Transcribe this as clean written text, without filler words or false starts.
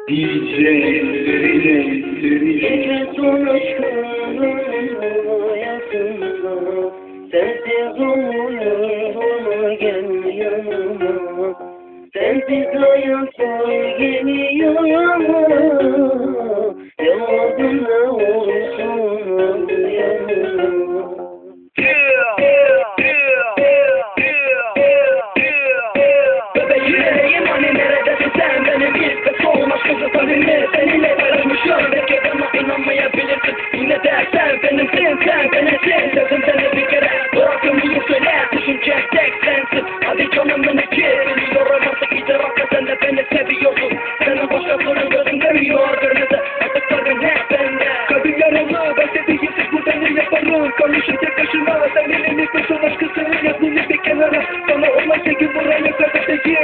Gece son aşkının hayatımda sensiz olmuyor bana gel yanıma. Sensiz hayat zor geliyor ama yolun ne olsun al yanıma. Bebeğim hani neredesin sen benim ilk ve son aşkımı seninle seninle paylaşmışım. Belki bana inanmayabilirsin yine de sen benimsin sen benimsin. Sözüm seni bir kere bırakın bunu söyle düşünecek tek sensin. Hadi canımın içi biliyorum artık itirafla sen de beni seviyorsun. Senin başkasının gözün demiyor görmedi artık kalbin hep bende. Kalbim yaralı ben sevdiğimsiz burada ne yaparım. Konuşun tek başıma sen benim ilk ve son aşkısın. Yaz bunu bir kenara bana olmaz ki buraya kadar değil.